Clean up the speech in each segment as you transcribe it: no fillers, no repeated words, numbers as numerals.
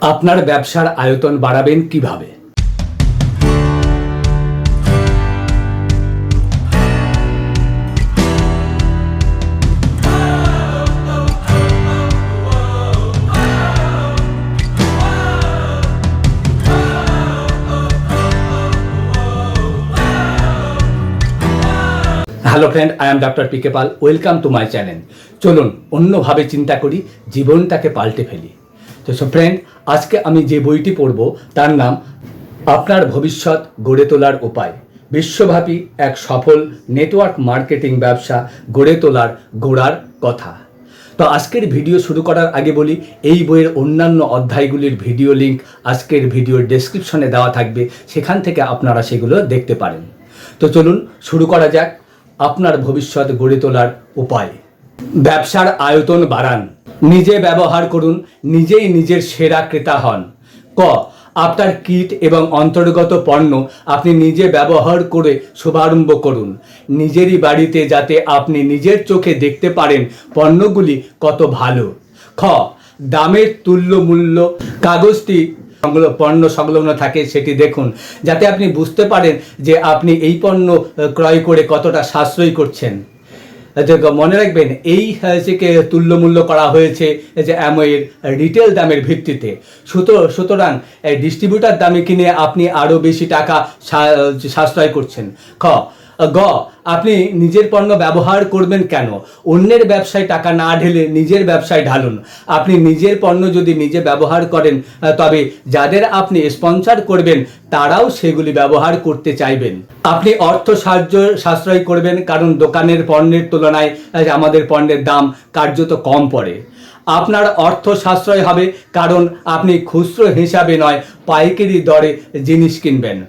আপনার ব্যবসার আয়তন বাড়াবেন কিভাবে? Hello friend, I am doctor P K Pal. Welcome to my channel. চলুন অন্যভাবে চিন্তা করি, জীবনটাকে পাল্টে ফেলি। তো ফ্রেন্ড, আজকে আমি যে বইটি পড়ব তার নাম আপনার ভবিষ্যৎ গড়ে তোলার উপায়, বিশ্বব্যাপী এক সফল নেটওয়ার্ক মার্কেটিং ব্যবসা গড়ে তোলার গোড়ার কথা। তো আজকের ভিডিও শুরু করার আগে বলি, এই বইয়ের অন্যান্য অধ্যায়গুলির ভিডিও লিঙ্ক আজকের ভিডিওর ডেসক্রিপশনে দেওয়া থাকবে, সেখান থেকে আপনারা সেগুলো দেখতে পারেন। তো চলুন শুরু করা যাক। আপনার ভবিষ্যৎ গড়ে তোলার উপায়। ব্যবসার আয়তন বাড়ান, নিজে ব্যবহার করুন, নিজেই নিজের সেরা ক্রেতা হন। ক, আপনার কিট এবং অন্তর্গত পণ্য আপনি নিজে ব্যবহার করে শুভারম্ভ করুন, নিজেরই বাড়িতে, যাতে আপনি নিজের চোখে দেখতে পারেন পণ্যগুলি কত ভালো। খ, দামের তুল্য মূল্য কাগজটি পণ্য সংলগ্ন থাকে সেটি দেখুন, যাতে আপনি বুঝতে পারেন যে আপনি এই পণ্য ক্রয় করে কতটা সাশ্রয় করছেন। মনে রাখবেন, এই থেকে তুল্যমূল্য করা হয়েছে যে অ্যামওয়ের রিটেল দামের ভিত্তিতে। সুতরাং ডিস্ট্রিবিউটার দামে কিনে আপনি আরও বেশি টাকা সাশ্রয় করছেন। গ, আপনি নিজের পণ্য ব্যবহার করবেন কেন? অন্যের ব্যবসায় টাকা না ঢেলে নিজের ব্যবসায় ঢালুন। আপনি নিজের পণ্য যদি নিজে ব্যবহার করেন, তবে যাদের আপনি স্পন্সর করবেন তারাও সেগুলি ব্যবহার করতে চাইবেন। আপনি অর্থ সাশ্রয় করবেন, কারণ দোকানের পণ্যের তুলনায় আমাদের পণ্যের দাম কার্যত কম পড়ে। আপনার অর্থ সাশ্রয় হবে, কারণ আপনি খুচরো হিসাবে নয়, পাইকারি দরে জিনিস কিনবেন।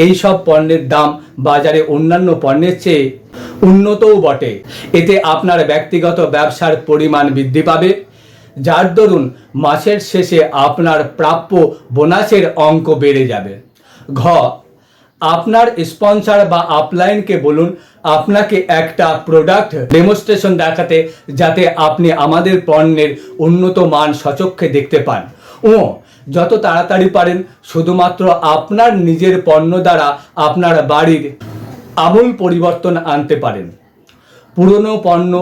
এই সব পণ্যের দাম বাজারে অন্যান্য পণ্যের চেয়ে উন্নতও বটে। এতে আপনার ব্যক্তিগত ব্যবসার পরিমাণ বৃদ্ধি পাবে, যার দরুন মাসের শেষে আপনার প্রাপ্য বোনাসের অঙ্ক বেড়ে যাবে। ঘ, আপনার স্পন্সর বা আপলাইনকে বলুন আপনাকে একটা প্রোডাক্ট ডেমনস্ট্রেশন দেখাতে, যাতে আপনি আমাদের পণ্যের উন্নত মান সচক্ষে দেখতে পান। ও, যত তাড়াতাড়ি পারেন শুধুমাত্র আপনার নিজের পণ্য দ্বারা আপনার বাড়ির আমূল পরিবর্তন আনতে পারেন। পুরনো পণ্য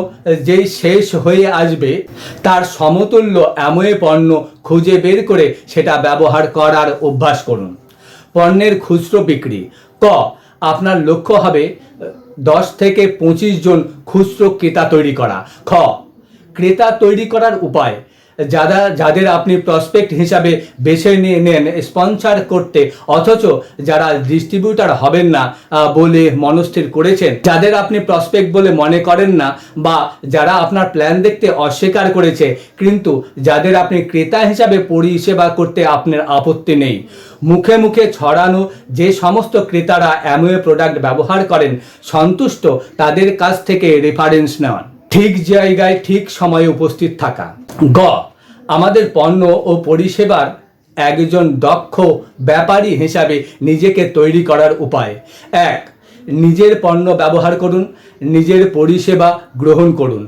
যেই শেষ হয়ে আসবে, তার সমতুল্য অ্যামওয়ে পণ্য খুঁজে বের করে সেটা ব্যবহার করার অভ্যাস করুন। পণ্যের খুচরো বিক্রি। ক, আপনার লক্ষ্য হবে 10 থেকে 25 জন খুচরো ক্রেতা তৈরি করা। খ, ক্রেতা তৈরি করার উপায়। যাদের আপনি প্রসপেক্ট হিসাবে বেছে নিয়ে নেন স্পন্সর করতে, অথচ যারা ডিস্ট্রিবিউটার হবেন না বলে মনস্থির করেছেন, যাদের আপনি প্রসপেক্ট বলে মনে করেন না, বা যারা আপনার প্ল্যান দেখতে অস্বীকার করেছে, কিন্তু যাদের আপনি ক্রেতা হিসাবে পরিষেবা করতে আপনার আপত্তি নেই। মুখে মুখে ছড়ানো যে সমস্ত ক্রেতারা অ্যামওয়ে প্রোডাক্ট ব্যবহার করেন সন্তুষ্ট, তাদের কাছ থেকে রেফারেন্স নেওয়া। ঠিক জায়গায় ঠিক সময়ে উপস্থিত থাকা। গ, আমাদের পণ্য ও পরিষেবার একজন দক্ষ ব্যাপারী হিসাবে নিজেকে তৈরি করার উপায়। 1, নিজের পণ্য ব্যবহার করুন, নিজের পরিষেবা গ্রহণ করুন।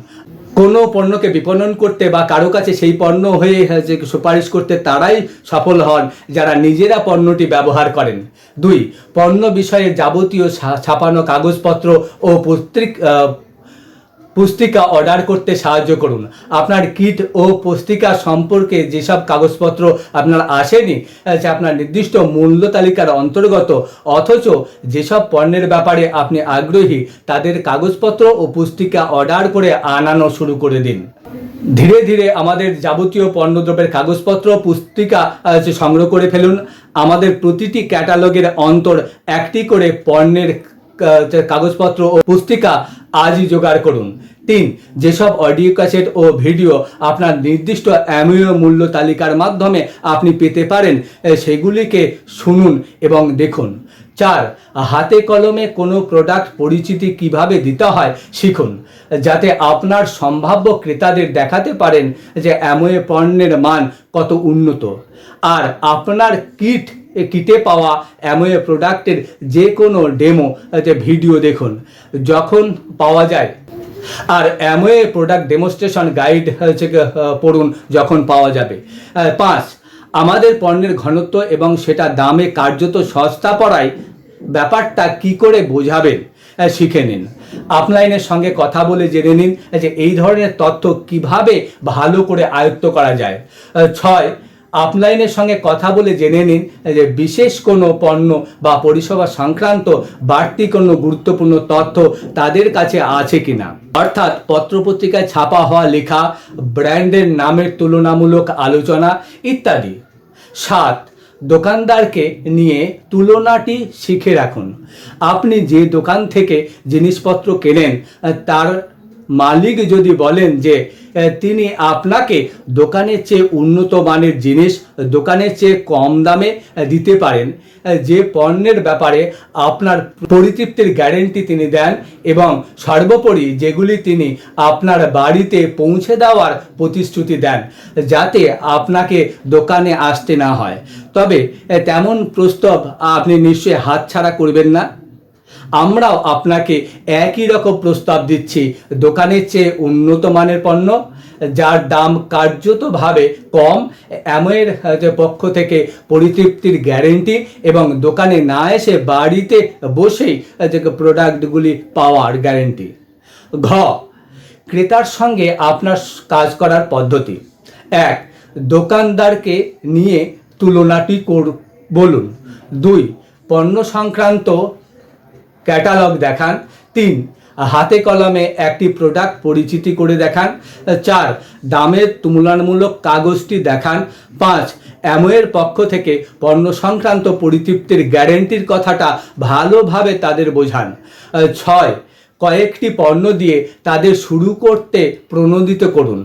কোনো পণ্যকে বিপণন করতে বা কারো কাছে সেই পণ্য হয়ে যে সুপারিশ করতে তারাই সফল হন যারা নিজেরা পণ্যটি ব্যবহার করেন। 2, পণ্য বিষয়ে যাবতীয় ছাপানো কাগজপত্র ও পুস্তিকা অর্ডার করতে সাহায্য করুন। আপনার কিট ও পুস্তিকা সম্পর্কে যেসব কাগজপত্র আপনার আসেনি, যে আপনার নির্দিষ্ট মূল্য তালিকার অন্তর্গত, অথচ যেসব পণ্যের ব্যাপারে আপনি আগ্রহী, তাদের কাগজপত্র ও পুস্তিকা অর্ডার করে আনানো শুরু করে দিন। ধীরে ধীরে আমাদের যাবতীয় পণ্যদ্রব্যের কাগজপত্র পুস্তিকা সংগ্রহ করে ফেলুন। আমাদের প্রতিটি ক্যাটালগের অন্তর একটি করে পণ্যের কাগজপত্র ও পুস্তিকা আজই জোগাড় করুন। 3, যেসব অডিও ক্যাসেট ও ভিডিও আপনার নির্দিষ্ট অ্যামওয়ে মূল্য তালিকার মাধ্যমে আপনি পেতে পারেন, সেগুলিকে শুনুন এবং দেখুন। 4, হাতে কলমে কোনো প্রোডাক্ট পরিচিতি কিভাবে দিতে হয় শিখুন, যাতে আপনার সম্ভাব্য ক্রেতাদের দেখাতে পারেন যে অ্যামওয়ে পণ্যের মান কত উন্নত। আর আপনার কিটে পাওয়া অ্যামওয়ে প্রোডাক্টের যে কোনো ডেমো ভিডিও দেখুন যখন পাওয়া যায়, আর অ্যামওয়ে প্রোডাক্ট ডেমনস্ট্রেশন গাইড পড়ুন যখন পাওয়া যাবে। 5, আমাদের পণ্যের ঘনত্ব এবং সেটা দামে কার্যত সস্তা পড়ায় ব্যাপারটা কি করে বোঝাবেন শিখে নিন। আপলাইনের সঙ্গে কথা বলে জেনে নিন যে এই ধরনের তথ্য কিভাবে ভালো করে আয়ত্ত করা যায়। 6, আপলাইনের সঙ্গে কথা বলে জেনে নিন যে বিশেষ কোনো পণ্য বা পরিষেবা সংক্রান্ত বাড়তি কোনো গুরুত্বপূর্ণ তথ্য তাদের কাছে আছে কিনা, অর্থাৎ পত্রপত্রিকায় ছাপা হওয়া লেখা, ব্র্যান্ডের নামের তুলনামূলক আলোচনা ইত্যাদি। 7, দোকানদারকে নিয়ে তুলনাটি শিখে রাখুন। আপনি যে দোকান থেকে জিনিসপত্র কেনেন তার মালিক যদি বলেন যে তিনি আপনাকে দোকানের চেয়ে উন্নত মানের জিনিস দোকানের চেয়ে কম দামে দিতে পারেন, যে পণ্যের ব্যাপারে আপনার পরিতৃপ্তির গ্যারেন্টি তিনি দেন এবং সর্বোপরি যেগুলি তিনি আপনার বাড়িতে পৌঁছে দেওয়ার প্রতিশ্রুতি দেন যাতে আপনাকে দোকানে আসতে না হয়, তবে তেমন প্রস্তাব আপনি নিশ্চয়ই হাতছাড়া করবেন না। আমরাও আপনাকে একই রকম প্রস্তাব দিচ্ছি, দোকানের চেয়ে উন্নত মানের পণ্য যার দাম কার্যতভাবে কম, এমএর পক্ষ থেকে পরিতৃপ্তির গ্যারেন্টি এবং দোকানে না এসে বাড়িতে বসেই যে প্রোডাক্টগুলি পাওয়ার গ্যারেন্টি। ঘ, ক্রেতার সঙ্গে আপনার কাজ করার পদ্ধতি। 1, দোকানদারকে নিয়ে তুলনাটি বলুন। 2, পণ্য সংক্রান্ত ক্যাটালগ দেখান। 3, হাতে কলমে একটি প্রোডাক্ট পরিচিতি করে দেখান। 4, দামের তুলনামূলক কাগজটি দেখান। 5, অ্যামওয়ের পক্ষ থেকে পণ্য সংক্রান্ত পরিতৃপ্তির গ্যারেন্টির কথাটা ভালোভাবে তাদের বোঝান। 6, কয়েকটি পণ্য দিয়ে তাদের শুরু করতে প্রণোদিত করুন।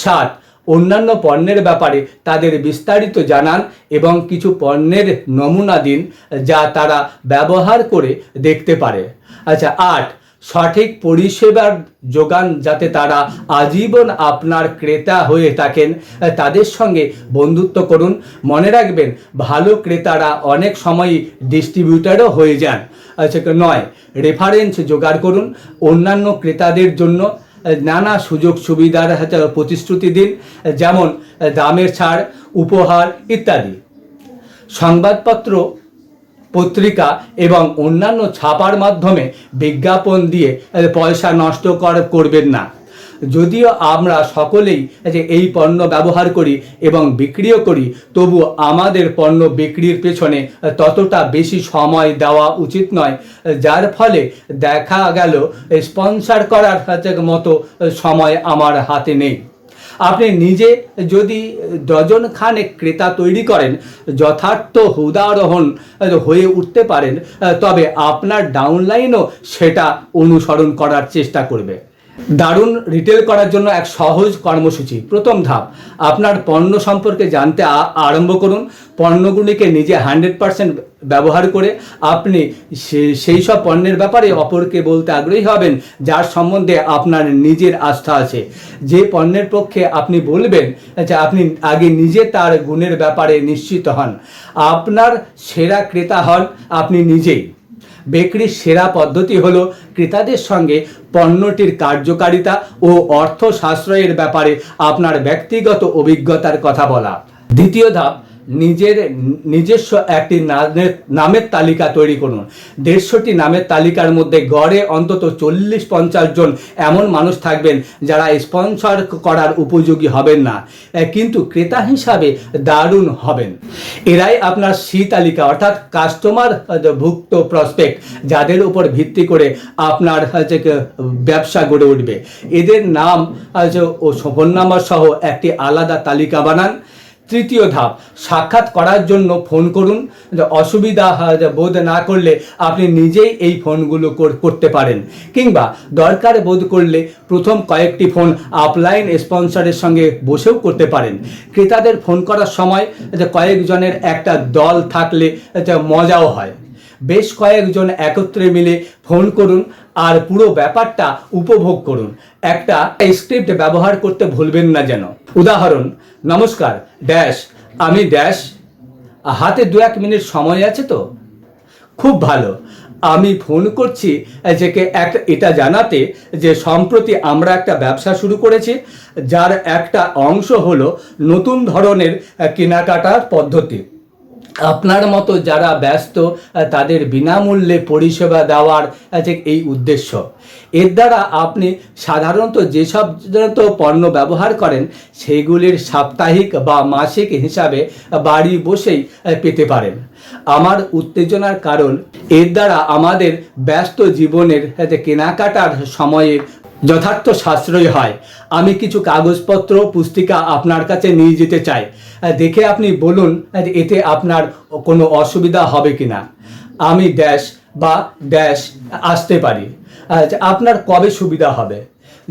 7, অন্যান্য পণ্যের ব্যাপারে তাদের বিস্তারিত জানান এবং কিছু পণ্যের নমুনা দিন যা তারা ব্যবহার করে দেখতে পারে। 8, সঠিক পরিষেবার যোগান যাতে তারা আজীবন আপনার ক্রেতা হয়ে থাকেন তাদের সঙ্গে বন্ধুত্ব করুন। মনে রাখবেন, ভালো ক্রেতারা অনেক সময়ই ডিস্ট্রিবিউটারও হয়ে যান। 9, রেফারেন্স জোগাড় করুন। অন্যান্য ক্রেতাদের জন্য নানা সুযোগ সুবিধার প্রতিশ্রুতি দিন, যেমন দামের ছাড়, উপহার ইত্যাদি। সংবাদপত্র, পত্রিকা এবং অন্যান্য ছাপার মাধ্যমে বিজ্ঞাপন দিয়ে পয়সা নষ্ট করবেন না। যদিও আমরা সকলেই যে এই পণ্য ব্যবহার করি এবং বিক্রিও করি, তবু আমাদের পণ্য বিক্রির পেছনে ততটা বেশি সময় দেওয়া উচিত নয়, যার ফলে দেখা গেল স্পন্সর করার মতো সময় আমার হাতে নেই। আপনি নিজে যদি ডজন খানেক ক্রেতা তৈরি করেন, যথার্থ উদাহরণ হয়ে উঠতে পারেন, তবে আপনার ডাউনলাইনও সেটা অনুসরণ করার চেষ্টা করবে। দারুণ রিটেল করার জন্য এক সহজ কর্মসূচি। প্রথম ধাপ, আপনার পণ্য সম্পর্কে জানতে আরম্ভ করুন। পণ্যগুলিকে নিজে 100% ব্যবহার করে আপনি সেই সব পণ্যের ব্যাপারে অপরকে বলতে আগ্রহী হবেন যার সম্বন্ধে আপনার নিজের আস্থা আছে। যে পণ্যের পক্ষে আপনি বলবেন যে আপনি আগে নিজে তার গুণের ব্যাপারে নিশ্চিত হন। আপনার সেরা ক্রেতা হন আপনি নিজেই। বিক্রির সেরা পদ্ধতি হলো ক্রেতাদের সঙ্গে পণ্যটির কার্যকারিতা ও অর্থ সাশ্রয়ের ব্যাপারে আপনার ব্যক্তিগত অভিজ্ঞতার কথা বলা। দ্বিতীয় ধাপ, নিজস্ব একটি নামের তালিকা তৈরি করুন। 150টি নামের তালিকার মধ্যে গড়ে অন্তত 40-50 জন এমন মানুষ থাকবেন যারা স্পন্সর করার উপযোগী হবেন না, কিন্তু ক্রেতা হিসাবে দারুণ হবেন। এরাই আপনার সি তালিকা, অর্থাৎ কাস্টমার ভুক্ত প্রসপেক্ট, যাদের উপর ভিত্তি করে আপনার ব্যবসা গড়ে উঠবে। এদের নাম ও ফোন নাম্বার সহ একটি আলাদা তালিকা বানান। তৃতীয় ধাপ, সাক্ষাৎ করার জন্য ফোন করুন। অসুবিধা বোধ না করলে আপনি নিজেই এই ফোনগুলো করতে পারেন, কিংবা দরকার বোধ করলে প্রথম কয়েকটি ফোন আপলাইন স্পন্সরের সঙ্গে বসেও করতে পারেন। ক্রেতাদের ফোন করার সময় কয়েকজনের একটা দল থাকলে মজাও হয়। বেশ কয়েকজন একত্রে মিলে ফোন করুন আর পুরো ব্যাপারটা উপভোগ করুন। একটা স্ক্রিপ্ট ব্যবহার করতে ভুলবেন না যেন। উদাহরণ, নমস্কার ড্যাশ, আমি ড্যাশ, হাতে 2-1 মিনিট সময় আছে তো? খুব ভালো, আমি ফোন করছি যে এটা জানাতে যে সম্প্রতি আমরা একটা ব্যবসা শুরু করেছি, যার একটা অংশ হলো নতুন ধরনের কেনাকাটার পদ্ধতি। আপনার মতো যারা ব্যস্ত তাদের বিনামূল্যে পরিষেবা দেওয়ার যে এই উদ্দেশ্য। এর দ্বারা আপনি সাধারণত যেসব পণ্য ব্যবহার করেন সেগুলির সাপ্তাহিক বা মাসিক হিসাবে বাড়ি বসেই পেতে পারেন। আমার উত্তেজনার কারণ এর দ্বারা আমাদের ব্যস্ত জীবনের কেনাকাটার সময়ে যথার্থ সাশ্রয় হয়। আমি কিছু কাগজপত্র পুস্তিকা আপনার কাছে নিয়ে যেতে চাই, দেখে আপনি বলুন এতে আপনার কোনো অসুবিধা হবে কি না। আমি ড্যাশ বা ড্যাশ আসতে পারি। আপনার কবে সুবিধা হবে?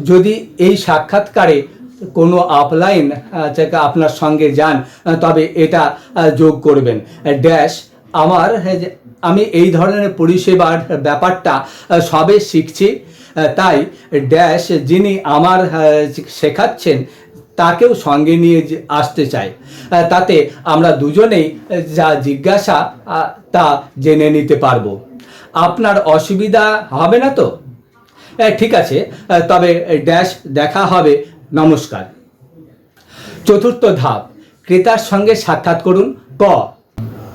যদি এই সাক্ষাৎকারে কোনো আপলাইন আপনার সঙ্গে যান তবে এটা যোগ করবেন। ড্যাশ আমি এই ধরনের পরিষেবার ব্যাপারটা সবে শিখছি, তাই ড্যাশ যিনি আমার শেখাচ্ছেন তাকেও সঙ্গে নিয়ে আসতে চাই, তাতে আমরা দুজনেই যা জিজ্ঞাসা তা জেনে নিতে পারবো। আপনার অসুবিধা হবে না তো? ঠিক আছে, তবে ড্যাশ দেখা হবে, নমস্কার। চতুর্থ ধাপ, ক্রেতার সঙ্গে সাক্ষাৎ করুন। ক,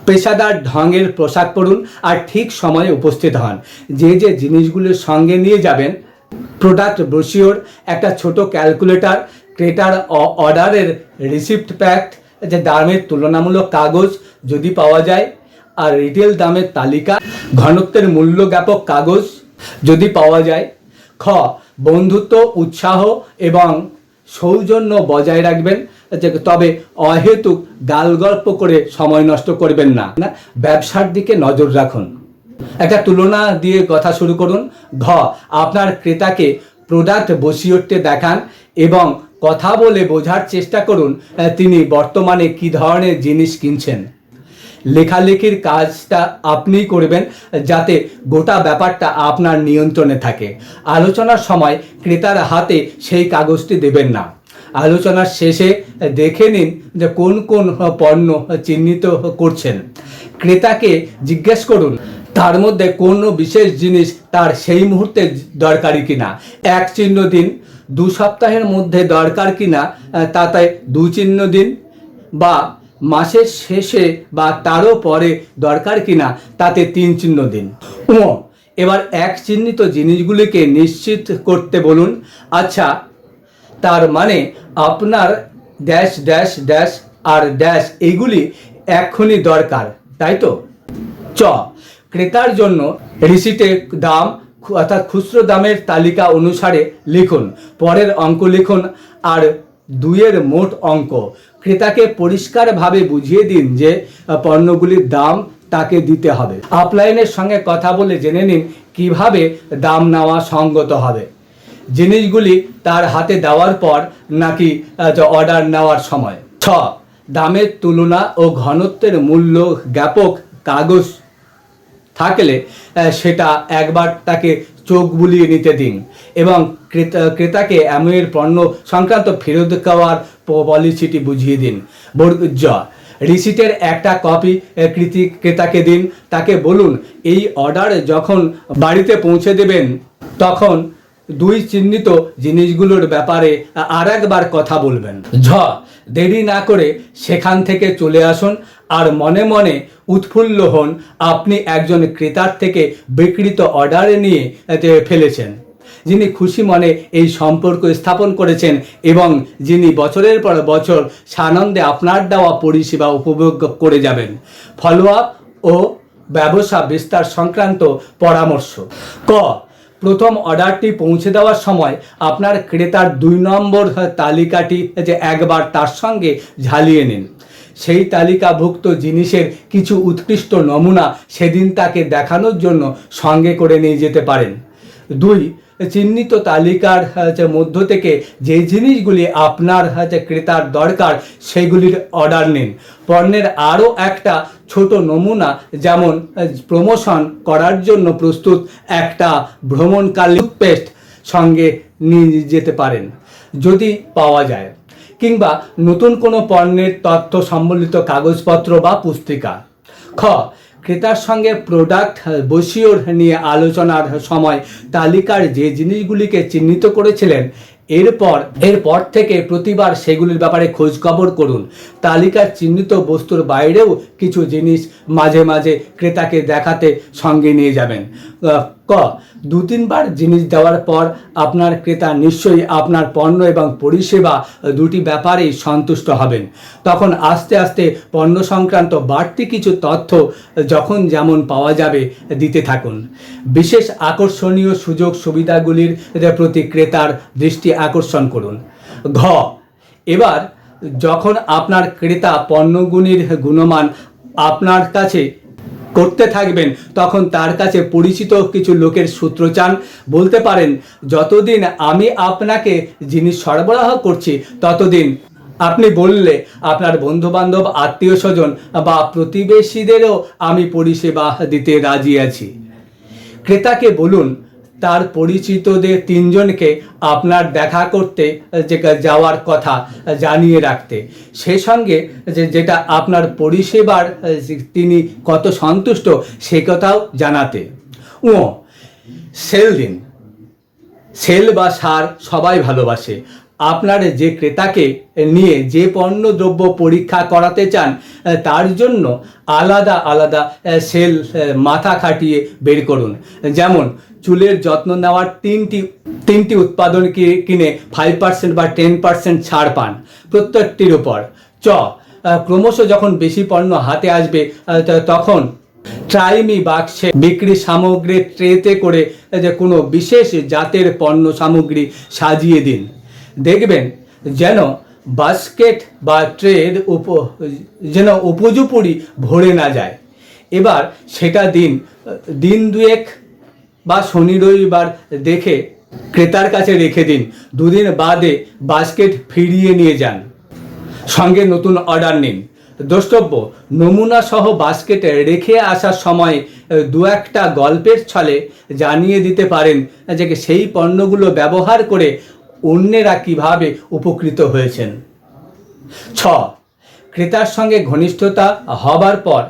পেশাদার ঢঙের পোশাক পরুন আর ঠিক সময়ে উপস্থিত হন। যে জিনিসগুলো সঙ্গে নিয়ে যাবেন: প্রোডাক্ট ব্রোশিওর, একটা ছোট ক্যালকুলেটর, ক্রেতার অর্ডারের রিসিপ্ট প্যাক, যে দামের তুলনামূলক কাগজ যদি পাওয়া যায়, আর রিটেল দামের তালিকা, ঘনত্বের মূল্য জ্ঞাপক কাগজ যদি পাওয়া যায়। খ, বন্ধুত্ব, উৎসাহ এবং সৌজন্য বজায় রাখবেন, তবে অহেতুক গালগল্প করে সময় নষ্ট করবেন না। ব্যবসার দিকে নজর রাখুন, একটা তুলনা দিয়ে কথা শুরু করুন। ঘ, আপনার ক্রেতাকে প্রোডাক্ট বসিওরটি দেখান এবং কথা বলে বোঝার চেষ্টা করুন তিনি বর্তমানে কী ধরনের জিনিস কিনছেন। লেখালেখির কাজটা আপনিই করবেন, যাতে গোটা ব্যাপারটা আপনার নিয়ন্ত্রণে থাকে। আলোচনার সময় ক্রেতার হাতে সেই কাগজটি দেবেন না। আলোচনার শেষে দেখে নিন যে কোন কোন পণ্য চিহ্নিত করছেন। ক্রেতাকে জিজ্ঞেস করুন তার মধ্যে কোনো বিশেষ জিনিস তার সেই মুহূর্তে দরকারি কিনা। এক চিহ্ন দিন। 2 সপ্তাহের মধ্যে দরকার কিনা তাতে 2 চিহ্ন দিন, বা মাসের শেষে বা তারও পরে দরকার কিনা তাতে 3 চিহ্ন দিন। এবার এক চিহ্নিত জিনিসগুলিকে নিশ্চিত করতে বলুন। আচ্ছা, তার মানে আপনার ড্যাশ ড্যাশ ড্যাশ আর ড্যাশ এইগুলি এক্ষুনি দরকার, তাই তো? চ, ক্রেতার জন্য রিসিটের দাম অর্থাৎ খুচরো দামের তালিকা অনুসারে লিখুন। পরের অঙ্ক লিখুন আর 2-এর মোট অঙ্ক। ক্রেতাকে পরিষ্কারভাবে বুঝিয়ে দিন যে পণ্যগুলির দাম তাকে দিতে হবে। আপলাইনের সঙ্গে কথা বলে জেনে নিন কিভাবে দাম নেওয়া সঙ্গত হবে, জিনিসগুলি তার হাতে দেওয়ার পর নাকি অর্ডার নেওয়ার সময়। ছ, দামের তুলনা ও ঘনত্বের মূল্য জ্ঞাপক কাগজ থাকলে সেটা একবার তাকে চোখ বুলিয়ে নিতে দিন এবং ক্রেতাকে অ্যামওয়ের পণ্য সংক্রান্ত ফেরত দেওয়ার পলিসিটি বুঝিয়ে দিন। জ, রিসিটের একটা কপি ক্রেতাকে দিন। তাকে বলুন এই অর্ডার যখন বাড়িতে পৌঁছে দেবেন তখন 2 চিহ্নিত জিনিসগুলোর ব্যাপারে আরেকবার কথা বলবেন। ঝ, দেরি না করে সেখান থেকে চলে আসুন আর মনে মনে উৎফুল্ল হন আপনি একজন ক্রেতার থেকে বিক্রিত অর্ডার নিয়ে ফেলেছেন, যিনি খুশি মনে এই সম্পর্ক স্থাপন করেছেন এবং যিনি বছরের পর বছর সানন্দে আপনার দেওয়া পরিষেবা উপভোগ করে যাবেন। ফলো আপ ও ব্যবসা বিস্তার সংক্রান্ত পরামর্শ। ক, প্রথম অর্ডারটি পৌঁছে দেওয়ার সময় আপনার ক্রেতার 2 নম্বর তালিকাটি একবার তার সঙ্গে ঝালিয়ে নিন। সেই তালিকাভুক্ত জিনিসের কিছু উৎকৃষ্ট নমুনা সেদিন তাকে দেখানোর জন্য সঙ্গে করে নিয়ে যেতে পারেন। 2, চিহ্নিত তালিকার মধ্য থেকে যে জিনিসগুলি আপনার ক্রেতার দরকার সেগুলির অর্ডার নিন। পণ্যের আরও একটা ছোট নমুনা, যেমন প্রমোশন করার জন্য প্রস্তুত একটা ভ্রমণকালী টুথপেস্ট সঙ্গে নিয়ে যেতে পারেন যদি পাওয়া যায়, কিংবা নতুন কোনো পণ্যের তথ্য সম্বলিত কাগজপত্র বা পুস্তিকা। খ, ক্রেতার সঙ্গে প্রোডাক্ট বসিওর নিয়ে আলোচনার সময় তালিকার যে জিনিসগুলিকে চিহ্নিত করেছিলেন এরপর থেকে প্রতিবার সেগুলির ব্যাপারে খোঁজখবর করুন। তালিকার চিহ্নিত বস্তুর বাইরেও কিছু জিনিস মাঝে মাঝে ক্রেতাকে দেখাতে সঙ্গে নিয়ে যাবেন। 2-3 বার জিনিস দেওয়ার পর আপনার ক্রেতা নিশ্চয়ই আপনার পণ্য এবং পরিষেবা দুটি ব্যাপারেই সন্তুষ্ট হবেন। তখন আস্তে আস্তে পণ্য সংক্রান্ত বাড়তি কিছু তথ্য যখন যেমন পাওয়া যাবে দিতে থাকুন। বিশেষ আকর্ষণীয় সুযোগ সুবিধাগুলির প্রতি ক্রেতার দৃষ্টি আকর্ষণ করুন। এবার যখন আপনার ক্রেতা পণ্যগুলির গুণমান আপনার কাছে করতে থাকবেন, তখন তার কাছে পরিচিত কিছু লোকের সূত্র চান। বলতে পারেন, যতদিন আমি আপনাকে জিনিস সরবরাহ করছি ততদিন আপনি বললে আপনার বন্ধুবান্ধব, আত্মীয় স্বজন বা প্রতিবেশীদেরও আমি পরিষেবা দিতে রাজি আছি। ক্রেতাকে বলুন তার পরিচিতদের 3 জনকে আপনার দেখা করতে যাওয়ার কথা জানিয়ে রাখতে, সে সঙ্গে যেটা আপনার পরিষেবার তিনি কত সন্তুষ্ট সে কথাও জানাতে। সেল দিন। সেল বা সার সবাই ভালোবাসে। আপনার যে ক্রেতাকে নিয়ে যে পণ্য দ্রব্য পরীক্ষা করাতে চান তার জন্য আলাদা আলাদা সেল মাথা খাটিয়ে বের করুন। যেমন চুলের যত্ন নেওয়ার তিনটি উৎপাদন কিনে 5% বা 10% ছাড় পান প্রত্যেকটির উপর। ক্রমশ যখন বেশি পণ্য হাতে আসবে তখন ট্রাইমি বাক্সে বিক্রি সামগ্রী ট্রেতে করে যে কোনো বিশেষ জাতের পণ্য সামগ্রী সাজিয়ে দিন। দেখবেন যেন বাস্কেট বা ট্রের যেন উপর্যুপরি ভরে না যায়। এবার সেটা দিন 2 বা শনি রবিবার দেখে ক্রেতার কাছে রেখে দিন। 2 দিন বাদে বাস্কেট ফিরিয়ে নিয়ে যান, সঙ্গে নতুন অর্ডার নিন। দ্রষ্টব্য, নমুনা সহ বাস্কেটে রেখে আসার সময় 2-1টা গল্পের ছলে জানিয়ে দিতে পারেন যে সেই পণ্যগুলো ব্যবহার করে অন্যেরা কিভাবে উপকৃত হয়েছেন। ক্রেতার সঙ্গে ঘনিষ্ঠতা হবার পর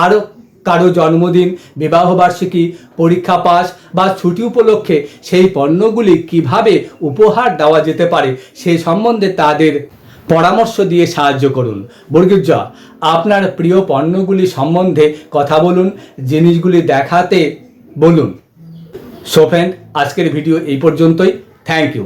আরও কারো জন্মদিন, বিবাহবার্ষিকী, পরীক্ষা পাস বা ছুটি উপলক্ষে সেই পণ্যগুলি কিভাবে উপহার দেওয়া যেতে পারে সে সম্বন্ধে তাদের পরামর্শ দিয়ে সাহায্য করুন। জ, আপনার প্রিয় পণ্যগুলি সম্বন্ধে কথা বলুন, জিনিসগুলি দেখাতে বলুন। সো ফ্রেন্ড, আজকের ভিডিও এই পর্যন্তই। Thank you.